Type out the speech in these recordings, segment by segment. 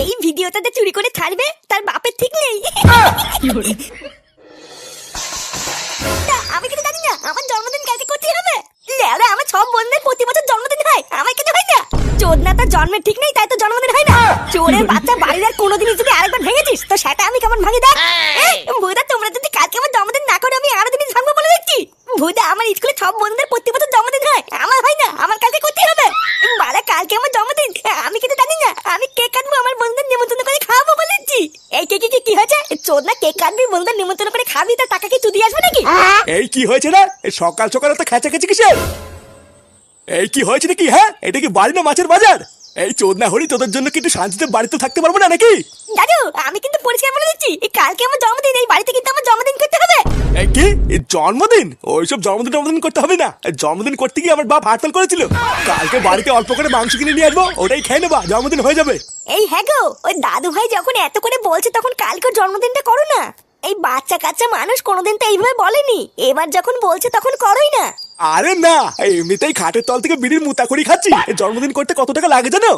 এই ভিডিওটাতে চুরি করে ছাড়বে তার বাপের ঠিক নেই। আমি কিন্তু জানি না আমার জন্মদিন কালকে করতে হবে। লেওরা আমার সব বন্ধুদের প্রতি বছর জন্মদিন হয়, আমার কেন হয় না? চোদনা তার জন্মের ঠিক নেই, তাই তো জন্মদিন হয় না। চোরের বাচ্চা বাড়ির আর কোনোদিনই যদি আরেকবার ভেঙেছিস তো সেটা আমি কেমন ভাঙি দেখ। ভুদা তোমরা যদি কালকে আমার জন্মদিন না করো আমি আরো দিন ভাঙবো বলে দিচ্ছি। ভুদা আমার স্কুলে সব বন্ধুদের প্রতি বছর জন্মদিন হয়, আমার হয় না, আমার কালকে করতে হবে। বাড়া কালকে আমার জন্মদিন, আমি কিন্তু জানি না। আমি কেক কাটবো, আমার বন্ধুদের নিমন্ত্রণ করে খাওয়াবো বলে দিচ্ছি। এই কেক কি হয়েছে? চোদনা কেক কাটবি, বন্ধুদের নিমন্ত্রণ করে খাবি, তার টাকা কি তুই দিয়ে আসবে নাকি? এই কি হয়েছে না সকাল সকাল তো খেঁচাখেচি কিসের? এই কি হয়েছে নাকি? হ্যাঁ, এটা কি বাড়ি না মাছের বাজার? এই চোদনা হরি, তোদের জন্য কিন্তু শান্তিতে বাড়িতে থাকতে পারবো না নাকি? দাদু আমি কিন্তু পরিষ্কার বলে দিচ্ছি, কালকে আমার জন্মদিন, এই বাড়িতে কিন্তু আমার জন্মদিন করতে হবে। এই কি জন্মদিন? ওইসব জন্মদিন করতে হবে না। জন্মদিন করতে গিয়ে আমার বাপ হরতাল করেছিল। কালকে বাড়িতে অল্প করে মাংস কিনে নিয়ে আসবো, ওটাই খেয়ে নেবা, জন্মদিন হয়ে যাবে। এই হ্যাঁ গো, ওই দাদু ভাই যখন এত করে বলছে তখন কালকে জন্মদিনটা করো না। এই বাচ্চা কাচ্চা মানুষ কোনোদিন তো এইভাবে বলেনি, এবার যখন বলছে তখন করোই না। আরে না, এমনিতেই খাটের তল থেকে বিড়ির মুতা করি খাচ্ছি। জন্মদিন করতে কত টাকা লাগে জানো?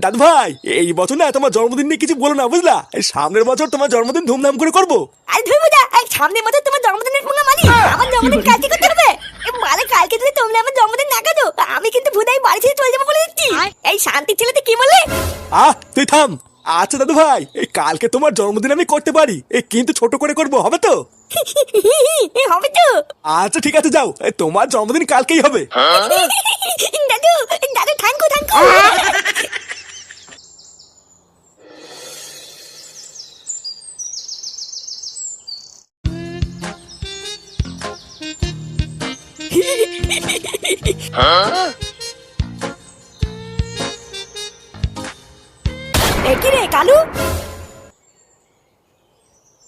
দাদু ভাই, এই বছর না তোমার জন্মদিন নিয়ে কিছু বলো না, বুঝলা? সামনের বছর তোমার জন্মদিন ধুমধাম করে করবো। আরে ধুই যা, এই সামনের বছর তোমার জন্মদিনের ফোন মানি, আমার জন্মদিন কালকে করতে হবে। মানে কালকে যদি তোমরা আমার জন্মদিন না কাটো আমি কিন্তু ভুদাই বাড়ি ছেড়ে চলে যাবো বলে দিচ্ছি। এই শান্তির ছেলেতে কি বলে? তুই থাম। আচ্ছা দাদু ভাই, এই কালকে তোমার জন্মদিন আমি করতে পারি, কিন্তু ছোট করে করবো, হবে তো? হবে তো। আচ্ছা ঠিক আছে, যাও, তোমার জন্মদিন কালকেই হবে। দাদু দাদু থ্যাংকু থ্যাংকু। কি রে কালু,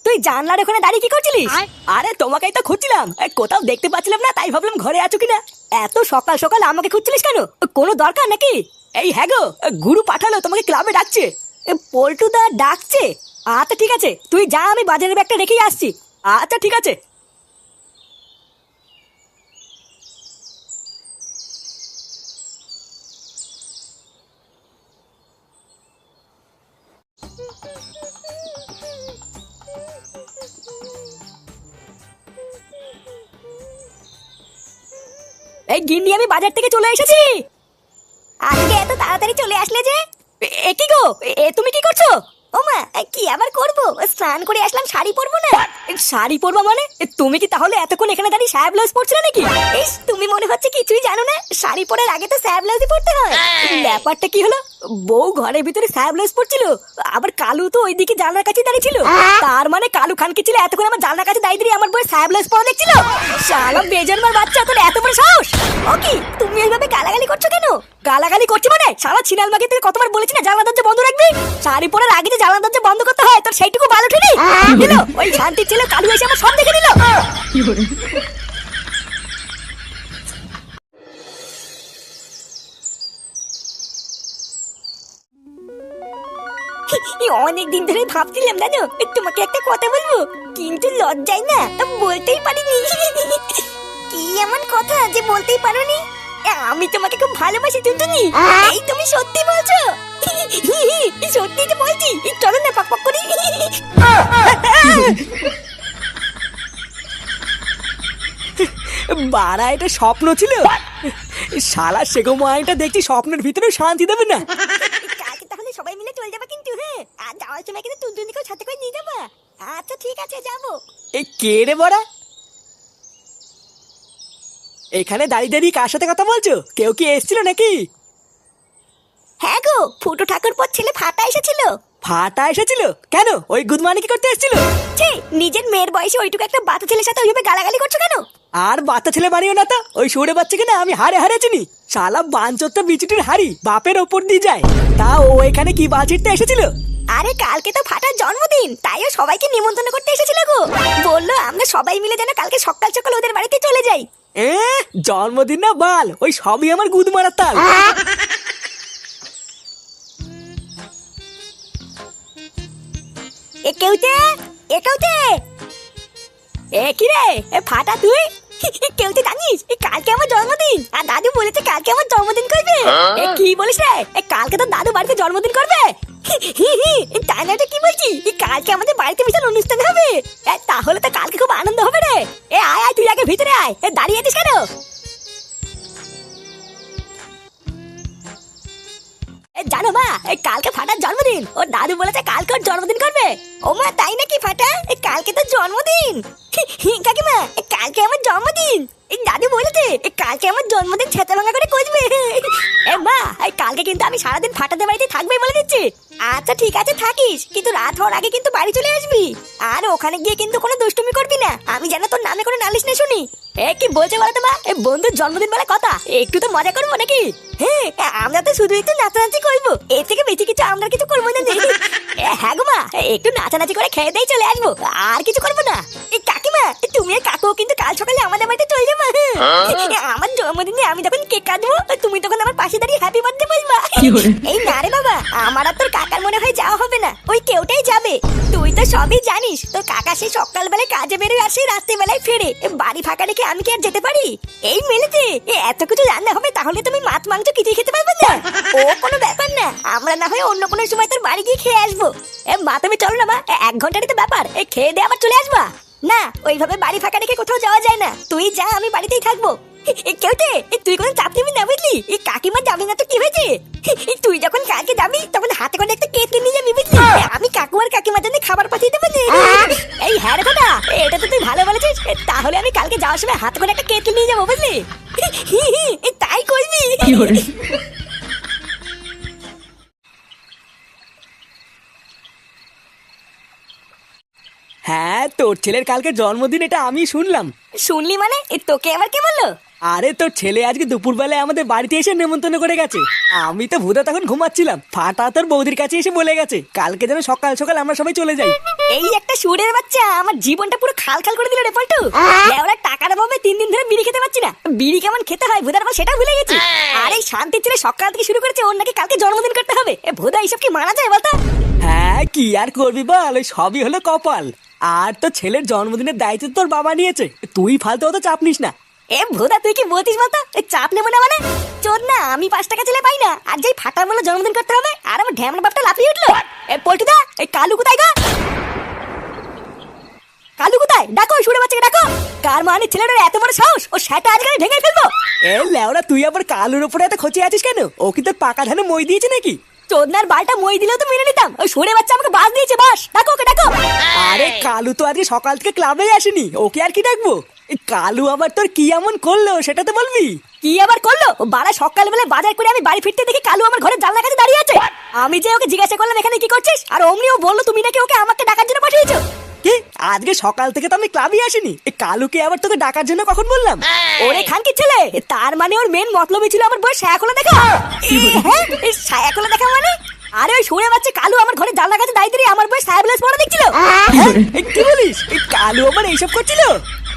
তুই জানলার ওখানে দাঁড়িয়ে কি করছিলিস? আরে তোমাকেই তো খুঁজছিলাম, কোথাও দেখতে পাচ্ছিলাম না, তাই ভাবলাম ঘরে আছো কিনা। এত সকাল সকাল আমাকে খুঁজছিলিস কেন? কোনো দরকার নাকি? এই হ্যাঁ গো, গুরু পাঠালো, তোমাকে ক্লাবে ডাকছে। পল্টুদা ডাকছে? আচ্ছা ঠিক আছে, তুই যা, আমি বাজারের ব্যাগটা রেখেই আসছি। আচ্ছা ঠিক আছে। এই গিন্নি, আমি বাজার থেকে চলে এসেছি। আজকে এত তাড়াতাড়ি চলে আসলে যে? এ কি গো, তুমি কি করছো? ও মা, কি আবার করবো, স্নান করে আসলাম, শাড়ি পরবো না। শাড়ি পরবো মানে? তুমি কি তাহলে এতক্ষণ এখানে দাঁড়িয়ে স্যাব ব্লাউজ পরছিলে নাকি? তুমি মনে হচ্ছে কিছুই জানো না, শাড়ি পরার আগে তো স্যাব ব্লাউজই পরতে হয়। ব্যাপারটা কি হলো? বউ ঘরের ভিতরে স্যাব ব্লাউজ পরছিল, আবার কালু তো ওইদিকে জানলার কাছে দাঁড়িয়ে ছিল। তার মানে কালু খানকে ছিল এতক্ষণ আমার জানলার কাছে দাঁড়িয়ে দিয়ে আমার বউয়ের স্যাব ব্লাউজ পরা দেখছিল। শালা বেজন্মার বাচ্চা, তোর এত বড় সাহস! ও কি, তুমি এইভাবে গালাগালি করছো কেন? গালাগালি করছি মানে? শালা ছিনাল মাকে তুই কতবার বলেছি না জানলা দরজা বন্ধ রাখবি? শাড়ি পরার আগে যে জানলা দরজা বন্ধ করতে হয়, তোর সেইটুকু বাল ওঠেনি? দিল ওই শান্তির ছেলে কালু এসে আমার সব দেখে নিল। অনেক দিন ধরে ভাবছিলাম জানো, তোমাকে একটা কথা বলবো, কিন্তু লজ্জায় না বলতেই পারিনি। কি এমন কথা যে বলতেই পারোনি? আমি তোমাকে খুব ভালোবাসি টুনটুনি। এই তুমি সত্যি বলছো? সত্যি তো বলছি, চলো না পাক পাক করি। বাড়া, এটা স্বপ্ন ছিল? শালা সেগো মাইটা দেখছি স্বপ্নের ভিতরে শান্তি দেবে না। কালকে তাহলে সবাই মিলে চলে যাবে কিন্তু, হ্যাঁ? আর যাওয়ার সময় কিন্তু টুনটুনিকেও সাথে করে নিয়ে যাবা। আচ্ছা ঠিক আছে, যাবো। এই কে রে বড়া? এখানে দাঁড়িয়ে দাঁড়িয়ে কার সাথে কথা বলছো? কেউ কি এসেছিল নাকি? হ্যাঁ গো, ফুটো ঠাকুরপোর ছেলে ফাটা এসেছিল। ফাটা এসেছিল কেন? ওই গুদমানি কি করতে এসেছিল? ছি, নিজের মেয়ের বয়সে ওইটুকু একটা বাচ্চা ছেলের সাথে ওইভাবে গালাগালি করছো কেন? আর বাচ্চা ছেলে বানিও না তো, ওই সরে বাচ্চাকে না আমি হারে হারে চিনি। শালা বাঞ্চোরটা বিচুটির হাড়ি বাপের ওপর দিয়ে যায়। তা ও এখানে কি বাঁচিতে এসেছিল? আরে কালকে তো ফাটার জন্মদিন, তাইও সবাইকে নিমন্ত্রণ করতে এসেছিল গো। বললো আমরা সবাই মিলে যেন কালকে সকাল সকাল ওদের বাড়িতে চলে যাই। জন্মদিন না বাল, ওই সবই আমার গুদ মারার তাল। কেউতে কি রে, ফাটা তুই? কেউতে জানিস কালকে আমার জন্মদিন, আর দাদু বলেছে কালকে আমার জন্মদিন করবে। কি বলিস রে, কালকে তো দাদু বাড়িতে জন্মদিন করবে। তাই না, এটা কি বলছি? কালকে আমাদের বাড়িতে বিশাল অনুষ্ঠান হবে। তাহলে তো কালকে খুব আনন্দ হবে রে। আয় আয়, তুই আগে ভিতরে আয়। দাঁড়িয়ে আছিস কেন? জানো মা, কালকে ফাটার জন্মদিন। ওর দাদু বলেছে কালকে ওর জন্মদিন করবে। ও মা, তাই নাকি ফাটা? কালকে তো জন্মদিন। কাকিমা, কালকে আমার জন্মদিন। দাদু বলেছে কালকে আমার জন্মদিন ছেঁচা ভাঙা করে করবে। মা, কালকে কিন্তু আমি সারাদিন ফাটাদের বাড়িতে থাকবোই বলে দিচ্ছি। আচ্ছা ঠিক আছে, থাকিস, কিন্তু রাত হওয়ার আগে কিন্তু বাড়ি চলে আসবি। আর ওখানে গিয়ে কিন্তু কোনো দুষ্টুমি করবি না, আমি যেন তোর নামে কোনো নালিশ না শুনি। কি বলছে বলতো মা? বন্ধুর জন্মদিন বলে কথা, একটু তো মজা করবো নাকি? হ্যাঁ, আমরা তো শুধু একটু নাচানাচি করবো, এর থেকে বেশি কিছু আমরা কিছু করবো না। হ্যাঁ গো মা, একটু নাচানাচি করে খেয়ে দিয়ে চলে আসবো, আর কিছু করবো না। কাকিমা, তুমি আর কাকু কিন্তু কাল সকালে আমাদের বাড়িতে চলে যাবো। আমার জন্মদিনে আমি যখন কেক কাটবো, তুমি তখন আমার পাশে দাঁড়িয়ে হ্যাপি বার্থডে বলবা। এই না রে বাবা, আমার আর তোর কাকার মনে হয় যাওয়া হবে না, ওই কেউটাই যাবে। তুই তো সবই জানিস, তোর কাকা সেই সকালবেলায় কাজে বেরোয় আসে, রাত্রিবেলায় ফেরে। বাড়ি ফাঁকা রেখে আমি কি আর যেতে পারি? এই মেলেতে এত কিছু রান্না হবে, তাহলে তুমি মাছ মাংস কিছুই খেতে পারবে না। ও কোনো ব্যাপার না, আমরা না হয় অন্য কোনো সময় তোর বাড়ি গিয়ে খেয়ে আসবো। মা তুমি চলো না মা, 1 ঘন্টারই তো ব্যাপার, খেয়ে দিয়ে আবার চলে আসবা। না, ওইভাবে বাড়ি ফাঁকা রেখে কোথাও যাওয়া যায় না, তুই যা, আমি বাড়িতেই থাকবো। কেউতে তুই কোনো চাপ নিবি না, বুঝলি? কাকিমা যাবি না তো কি হয়েছে? তুই যখন কালকে যাবি তখন হাতে করে একটা কেক নিয়ে যাবি, বুঝলি? আমি কাকু আর কাকিমার জন্য খাবার পাঠিয়ে দেবো। এই হ্যাঁ রে কথা, এটা তো তুই ভালো বলেছিস। তাহলে আমি কালকে যাওয়ার সময় হাতে করে একটা কেক নিয়ে যাবো, বুঝলি? তাই করবি? হ্যাঁ, তোর ছেলের কালকে জন্মদিন, এটা আমি শুনলাম। শুনলি মানে? তোকে আবার কে বললো? আরে তোর ছেলে আজকে দুপুরবেলায় আমাদের বাড়িতে এসে নেমন্তন্ন করে গেছে। আমি তো ভুদা তখন ঘুমাচ্ছিলাম, ফাটা তোর বৌদির কাছে এসে বলে গেছে কালকে যেন সকাল সকাল আমরা সবাই চলে যাই। এই একটা সুরের বাচ্চা আমার জীবনটা পুরো খাল খাল করে দিল রে পল্টু। ওরা টাকার অভাবে 3 দিন ধরে বিড়ি খেতে পাচ্ছি না। বিড়ি কেমন খেতে হয় ভুদার বাবা সেটা ভুলে গেছি। আর এই শান্তির ছেলে সকাল থেকে শুরু করেছে ওর নাকি কালকে জন্মদিন করতে হবে। ভুদা এইসব কি মানা যায় বলতো? হ্যাঁ, কি আর করবি বল, ওই সবই হলো কপাল। আর তোর ছেলের জন্মদিনের দায়িত্ব তোর বাবা নিয়েছে, তুই ফালতু অত চাপ নিস না। ভোদা তুই কি বলতিস বলতো? চাপ নেবো না মানে? চোদ না, আমি 5 টাকা ছেলে পাই না, আর যেই ফাটার বলে জন্মদিন করতে হবে আর আমার ঢ্যামনা বাপটা লাফিয়ে উঠলো। পল্টুদা, এই কালু কোথায় গো? কালু কোথায়? ডাকো, শুনে বাচ্চাকে ডাকো। কার মানে ছেলেটার এত বড় সাহস, ও সেটা আজকে ভেঙে ফেলবো। লেওরা, তুই আবার কালুর উপরে এত খোঁচে আছিস কেন? ও কি তোর পাকা ধানে মই দিয়েছে নাকি? চোদনার বালটা মই দিলেও তো মেনে নিতাম, ওই শুনে বাচ্চা আমাকে বাস দিয়েছে, বাস। ডাকো, ওকে ডাকো। আরে কালু তো আজকে সকাল থেকে ক্লাবে আসেনি, ওকে আর কি ডাকবো? কালু আবার তোর কি এমন করলো সেটা তো বলবি। কি আবার করলো? বাড়া সকালবেলা বাজার করে আমি বাড়ি ফিরতে দেখি কালু আমার ঘরের জানলার কাছে দাঁড়িয়ে আছে। আমি যে ওকে জিজ্ঞাসা করলাম এখানে কি করছিস, আর অমনি ও বললো তুমি নাকি ওকে আমাকে ডাকার জন্য পাঠিয়েছো। কি? আজকে সকাল থেকে তো আমি ক্লাবে আসিনি, কালুকে আবার তোকে ডাকার জন্য কখন বললাম? ওরে খানকি ছেলে, তার মানে ওর মেন মতলবই ছিল আমার বউয়ের ছায়া খোলা দেখা। হ্যাঁ, ছায়া খোলা দেখা মানে? আরে ওই শুনে বাচ্চা কালু আমার ঘরে জানলার কাছে দাঁড়িয়ে আমার বউয়ের ছায়া ব্লাউজ পরা দেখছিল। কি বলিস? কালু আবার এইসব করছিল?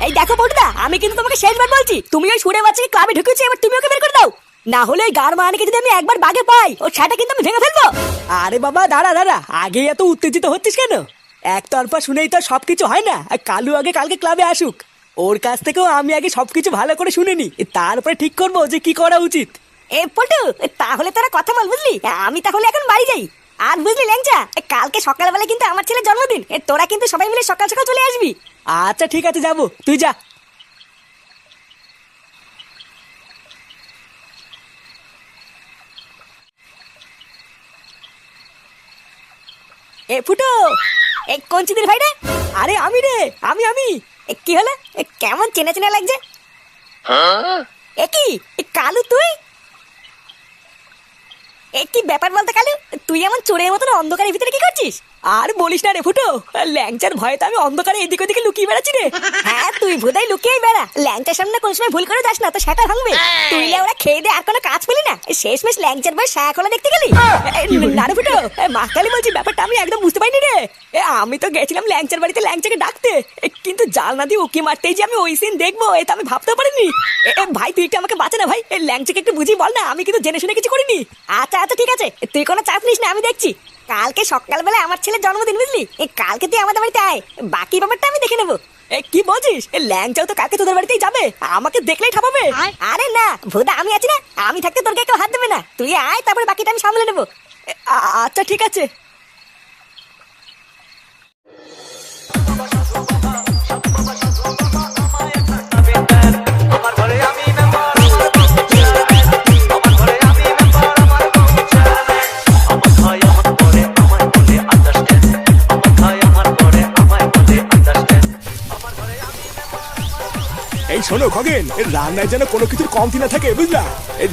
এই দেখো বড়দা, আমি কিন্তু তোমাকে শেষবার বলছি, তুমি ওই শুনে বাচ্চাকে ক্লাবে ঢুকেছো, এবার তুমি ওকে বের করে দাও, না হলে ওই গার মানকে যদি আমি একবার বাগে পাই ওর ছাটা কিন্তু আমি ভেঙে ফেলবো। আরে বাবা দাঁড়া দাঁড়া, আগে এত উত্তেজিত হচ্ছিস কেন? একতরফা শুনেই তো সবকিছু হয় না। কালু আগে কালকে ক্লাবে আসুক, ওর কাছ থেকেও আমি আগে সবকিছু ভালো করে শুনে নি, তারপরে ঠিক করবো যে কি করা উচিত। পল্টু, তাহলে তোরা কথা বল, বুঝলি? আমি তাহলে এখন বাড়ি যাই। আর বুঝলি ল্যাংচা, কালকে সকালবেলা কিন্তু আমার ছেলের জন্মদিন, তোরা কিন্তু সবাই মিলে সকাল সকাল চলে আসবি। আচ্ছা ঠিক আছে, যাবো, তুই যা। ফুটো, এই কোন চিদির ভাই রে? আরে আমি রে, আমি। কি হলো? কেমন চেনা চেনা লাগছে? কি কালু তুই? কি ব্যাপার বলতে কালু, তুই এমন চোরের মতন অন্ধকারের ভিতরে কি করছিস? আর বলিস না রে ফুটো, ল্যাংচার ভয়ে তো আমি অন্ধকারে এদিক ওদিকে লুকিয়ে বেড়াচ্ছি রে। হ্যাঁ, তুই ভোদাই লুকিয়েই বেড়া, ল্যাংচার সামনে কোন সময় ভুল করে যাস না তো সেটা ভাঙবে। তুই ওরা খেয়ে দে আর কোনো কাজ পেলি না, শেষমেশ ল্যাংচার বয়ে ছায়া খোলা দেখতে গেলি। না রে ফুটো, মাকালি বলছি, ব্যাপারটা আমি একদম বুঝতে পারিনি রে। আমি তো গেছিলাম ল্যাংচার বাড়িতে ল্যাংচাকে ডাকতে, কিন্তু জানলা দিয়ে উকি মারতেই যে আমি ওই সিন দেখবো এটা আমি ভাবতে পারিনি। ভাই তুই একটু আমাকে বাঁচা না ভাই, ল্যাংচাকে একটু বুঝিয়ে বল না, আমি কিন্তু জেনে শুনে কিছু করিনি। আচ্ছা আচ্ছা ঠিক আছে, তুই কোনো চাপ নিস না, আমি দেখছি। কালকে সকালবেলা আমার ছেলের জন্মদিন, বুঝলি? কালকে তুই আমাদের বাড়িতে আয়, বাকি ব্যাপারটা আমি দেখে নেবো। কি বলছিস? ল্যাংচাও তো কালকে তোদের বাড়িতেই যাবে, আমাকে দেখলেই ঠাপাবে। আরে না ভোদা, আমি আছি না, আমি থাকতে তোর কেউ হাত দেবে না, তুই আয়, তারপরে বাকিটা আমি সামলে নেবো। আচ্ছা ঠিক আছে। শোনো খগেন, রান্নায় যেন কোনো কিছুর কমতি না থাকে, বুঝলা?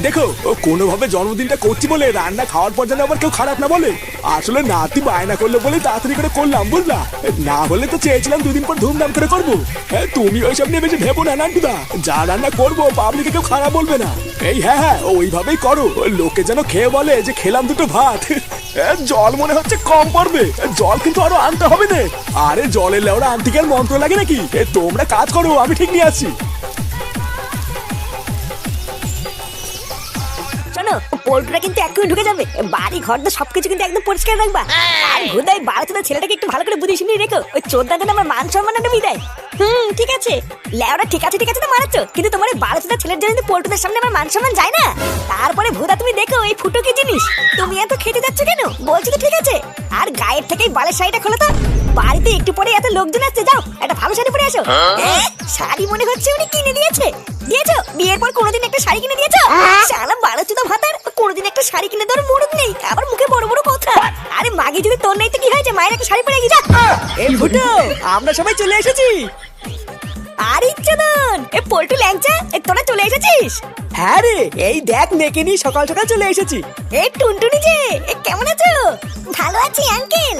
দেখো, কোনোভাবে জন্মদিনটা করছি বলে রান্না খাওয়ার পর যেন আবার কেউ খারাপ না বলে। আসলে নাতি বায়না করলো বলে তাড়াতাড়ি করে করলাম, বুঝলা? না হলে তো চেয়েছিলাম দুদিন পর ধুমধাম করে করবো। তুমি ওইসব নিয়ে বেশি ভেবো না নান্টুদা, যা রান্না করবো পাবলিকে কেউ খারাপ বলবে না। এই হ্যাঁ, ওইভাবেই করো, লোকে যেন খেয়ে বলে যে খেলাম দুটো ভাত। জল মনে হচ্ছে কম পড়বে, জল কিন্তু আরো আনতে হবে না। আরে জলের লেওড়া আনতে কি আর মন্ত্র লাগে নাকি? তোমরা কাজ করো, আমি ঠিক নিয়ে আসছি। শোনো, পোল্ট্রিটা কিন্তু এক্ষুনি ঢুকে যাবে, বাড়ি ঘর তো সবকিছু কিন্তু একদম পরিষ্কার রাখবা। আর হুদাই বাড়াচোদা ছেলেটাকে একটু ভালো করে বুঝিয়ে শুনিয়ে রেখো, ওই চোদ্দা দিন আমার মান সম্মানটা ডুবিয়ে দেয়। ঠিক আছে লেওরা, ঠিক আছে তো মারাচ্ছ, কিন্তু তোমার এই বাড়াচোদা ছেলের জন্য পোল্ট্রিদের সামনে আমার মান সম্মান যায় না। তারপরে ভুদা তুমি দেখো এই ফুটো কি জিনিস, তুমি এত খেতে যাচ্ছ কেন? বলছি তো ঠিক আছে, আর গায়ের থেকেই বালের শাড়িটা খোলো তো। বাড়িতে একটু পরে এত লোকজন আসছে, যাও একটা ভালো শাড়ি পরে আসো। শাড়ি মনে হচ্ছে উনি কিনে দিয়েছে। দিয়েছো? বিয়ের পর কোনোদিন একটা শাড়ি কিনে দিয়েছো? শালা বাড়াচোদা ভাতার, কোনোদিন একটা শাড়ি কিনে দেওয়ার মুরুদ নেই, আবার মুখে বড় বড় কথা। আরে মাগে যদি তোর নেই তো কি হয়েছে, মায়ের একটা শাড়ি পরে গিয়ে যা। এই ফুটো, আমরা সবাই চলে এসেছি। আর ইচ্ছাদন, এ পল্টু ল্যাংচা, তোরা চলে এসেছিস? হ্যাঁ রে, এই দেখ মেয়েকে নিয়ে সকাল সকাল চলে এসেছি। এই টুনটুনি যে, কেমন আছো? ভালো আছি আঙ্কেল।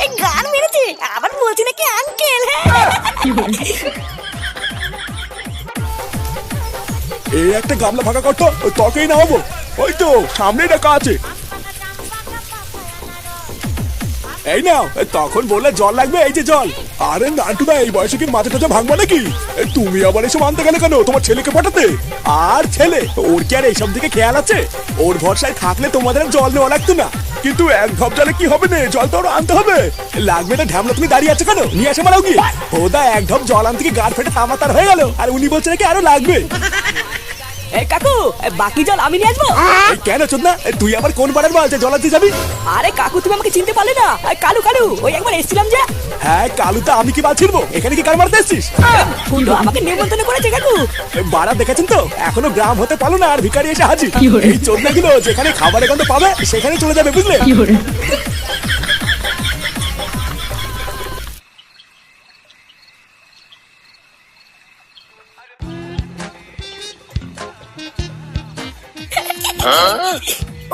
এই গান মেরেছে, আবার বলছি নাকি আঙ্কেল। এই একটা গামলা ফাঁকা করতো, তোকেই না হবো। ওই তো সামনেই রাখা আছে। এই নাও, তখন বললে জল লাগবে, এই যে জল। আরে নান্টুদা, এই বয়সে কি মাথা টাথা ভাঙবা নাকি? তুমি আবার এসব আনতে গেলে কেন তোমার ছেলেকে পাঠাতে? আর ছেলে, ওর কি আর এইসব দিকে খেয়াল আছে? ওর ভরসায় থাকলে তোমাদের জল নেওয়া লাগতো না। কিন্তু এক ঢপ জলে কি হবে না, জল তো আরো আনতে হবে। লাগবে না ঢ্যামলা, তুমি দাঁড়িয়ে আছো কেন? নিয়ে আসে মারাও কি? ওদা এক ঢপ জল আনতে কি গাড় ফেটে তামাতার হয়ে গেল, আর উনি বলছে নাকি আরো লাগবে। এই কাকু, বাকি জল আমি নিয়ে আসবো। কেন চোদনা, তুই আবার কোন পাড়ার বল যে জল আনতে যাবি? আরে কাকু, তুমি আমাকে চিনতে পারলে না? কালু কালু, ওই একবার এসেছিলাম যে। হ্যাঁ কালু, তো আমি কি বাল ছিড়বো? এখানে কি কার মারতে এসছিস? ফুটো আমাকে নিমন্ত্রণ করেছে কাকু। বাড়া দেখেছেন তো, এখনো গ্রাম হতে পারলো না আর ভিখারি এসে হাজির। এই চোদনা গুলো যেখানে খাবারের গন্ধ পাবে সেখানে চলে যাবে, বুঝলে?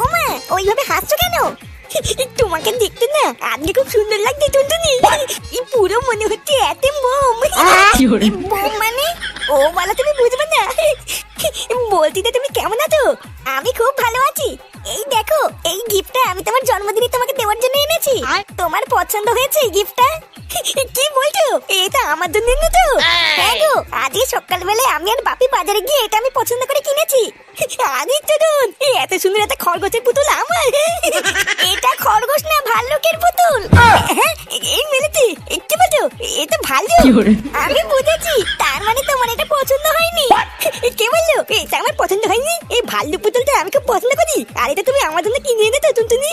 ওমা, ওইভাবে হাসছো কেন? তোমাকে দেখতে না আজকে খুব সুন্দর লাগছে টুনটুনি। এই পুরো মনে হচ্ছে এতে বোম। বোম মানে? ও বলা তুমি বুঝবে না। বলছি তো তুমি কেমন আছো? আমি খুব ভালো আছি। এই দেখো, এই গিফটটা আমি তোমার জন্মদিনে তোমাকে দেওয়ার জন্য এনেছি। তোমার পছন্দ হয়েছে এই গিফটটা? কি বলছো? এটা আমার জন্য তো? হ্যাঁ গো, আজকে সকালবেলায় আমি আর বাপি বাজারে গিয়ে এটা আমি পছন্দ করে কিনেছি। আরে চলুন, এত সুন্দর একটা খরগোশের পুতুল আমার। এটা খরগোশ না, ভাল্লুকের পুতুল। এই মেলেছি, কি বলছো? এটা ভাল্লুক? আমি বুঝেছি, তার মানে তোমার এটা পছন্দ হয়নি। কে বললো এটা আমার পছন্দ হয়নি? এই ভাল্লুক পুতুলটা আমি খুব পছন্দ করি, আর এটা তুমি আমার জন্য কিনে এনেছো টুনটুনি।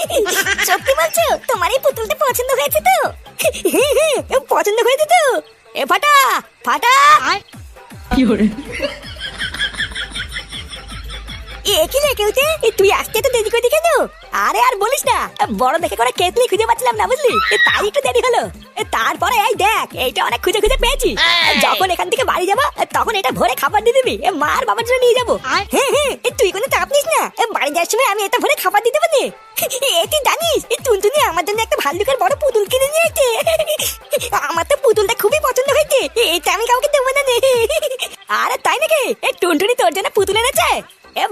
সত্যি বলছো? তোমার এই পুতুলটা পছন্দ হয়েছে তো? পছন্দ হয়েছে তো? এ ফাটা ফাটা, কি রে কেউতে, তুই আসতে তো দেরি করে কেন? আরে আর বলিস না, বড় দেখে করে কেতলি খুঁজে পাচ্ছিলাম না, বুঝলি? তাই একটু দেরি হলো। তারপরে এই দেখ, এইটা অনেক খুঁজে খুঁজে পেয়েছি। যখন এখান থেকে বাড়ি যাবো তখন এটা ভরে খাবার দিয়ে দিবি, মার বাবার জন্য নিয়ে যাবো। হ্যাঁ হ্যাঁ, তুই কোনো চাপ নিস না, বাড়ি যাওয়ার সময় আমি এটা ভরে খাবার দিয়ে দেবো। তুই জানিস টুনটুনি আমার জন্য একটা ভাল্লুকের বড় পুতুল কিনে নিয়ে এসেছে। আমার তো পুতুলটা খুবই পছন্দ হয়েছে, এটা আমি কাউকে দেবো না। আরে তাই নাকি? টুনটুনি তোর জন্য পুতুল এনেছে?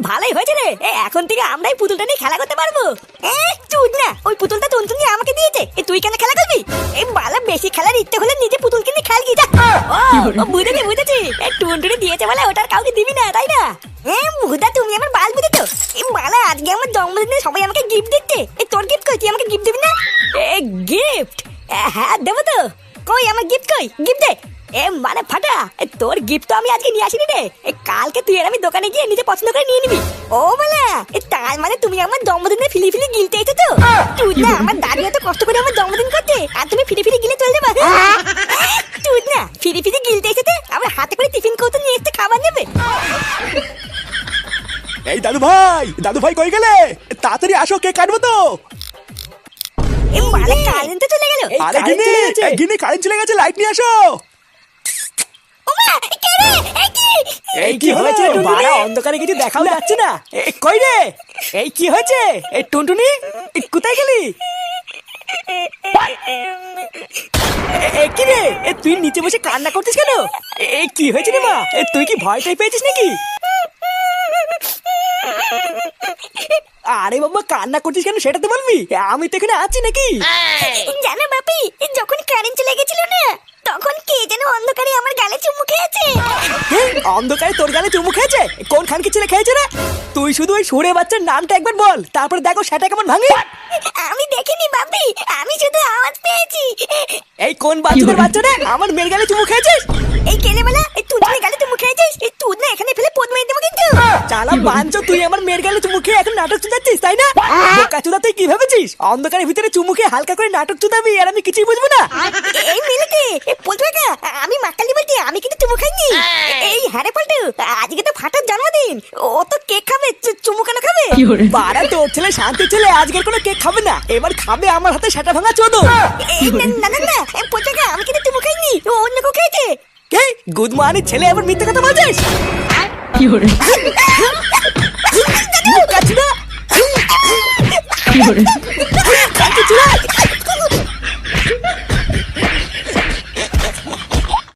ভালোই হয়েছে রে, এখন থেকে আমরাই পুতুলটা নিয়ে খেলা করতে পারবো। চুদ না, ওই পুতুলটা টুনটুনি আমাকে দিয়েছে, তুই কেন খেলা করবি? এই বালা, বেশি খেলার ইচ্ছে হলে নিজে পুতুল কিনে খেল কি যা। বুঝেছি বুঝেছি, টুনটুনি দিয়েছে বলে ওটার কাউকে দিবি না, তাই না? মুদা, তুমি আমার বাল বুঝেছো? এই বালা, আজকে আমার জন্মদিনে সবাই আমাকে গিফট দিচ্ছে, তোর গিফট কই? তুই আমাকে গিফট দিবি না? গিফট? হ্যাঁ দেবো তো। কই আমার গিফট কই? গিফট দে। মানে ফাটা, তোর গিফট তো আমি আজকে নিয়ে আসিনি রে, কালকে তুই আর আমি দোকানে গিয়ে নিজে পছন্দ করে নিয়ে নিবি। ও বলা, তার মানে তুমি আমার জন্মদিনে ফিলি ফিলি গিলতে এসেছো তো? তুই না, আমার দাঁড়িয়ে এত কষ্ট করে আমার জন্মদিন করতে, আর তুমি ফিরি ফিরি গিলে চলে যাবে? তুই না ফিরি ফিরি গিলতে এসেছে, আমার হাতে করে টিফিন করতে নিয়ে এসে খাবার নেবে। এই দাদু ভাই কই গেলে? তাড়াতাড়ি আসো, কেক কাটবো তো। মানে কারেন্ট চলে গেল। আরে গিনি কারেন্ট চলে গেছে, লাইট নিয়ে আসো। ওমা, কে রে? কি এই কি হয়েছে বাড়া? অন্ধকারে কিছু দেখাও যাচ্ছে না। কই রে, এই কি হয়েছে? এই টুনটুনি কোথায় গেলি? কি রে, তুই নিচে বসে কান্না করছিস কেন? কি হয়েছে রে মা? তুই কি ভয়টাই পেয়েছিস নাকি? আরে বাবা, কান্না করছিস কেন সেটা তো বলবি। আমি তো এখানে আছি নাকি? জানো বাপি, যখন কারেন্ট চলে গেছিল না, তখন কে যেন অন্ধকারে আমার গালে চুমু খেয়েছে। অন্ধকারে তোর গালে চুমু খেয়েছে? কোন খানকি ছেলে খেয়েছে রে? তুই শুধু ওই সুরে বাচ্চার নামটা একবার বল, তারপর দেখো সেটা কেমন ভাঙে। আমি দেখিনি বাপি, আমি শুধু আওয়াজ পেয়েছি। এই কোন বাচ্চাদের বাচ্চারা আমার মেয়ের গালে চুমু খেয়েছিস? এই কেলেবেলা, তুই না গালে চুমু খেয়েছিস, তুই না এখানে ফেলে পদ মেরে দেবো কিন্তু। চালা বাঞ্চো, তুই আমার মেয়ের গালে চুমু খেয়ে এখন নাটক চুদাচ্ছিস তাই না? বোকা চুদা, তুই কি ভেবেছিস অন্ধকারের ভিতরে চুমু খেয়ে হালকা করে নাটক চুদাবি আর আমি কিছুই বুঝবো না? এই মিলিতে পল্টু কাকা, আমি মাকালি বলছি, আমি কিন্তু চুমু খাইনি। এই হ্যাঁ রে পল্টু, আজকে তো ফাটার জন্মদিন, ও তো কেক খাবে, চুমু কেন খাবে? বাড়া, তোর ছেলে শান্তি ছেলে আজকের কোনো কেক খাবে না, এবার খাবে আমার হাতে সেটা ভাঙা চোদন। না না না, পল্টু কাকা, আমি কিন্তু চুমু খাইনি, ও অন্য কেউ খেয়েছে। কে গুদমানি ছেলে আবার মিথ্যে কথা বলছিস? বোকা চুদা।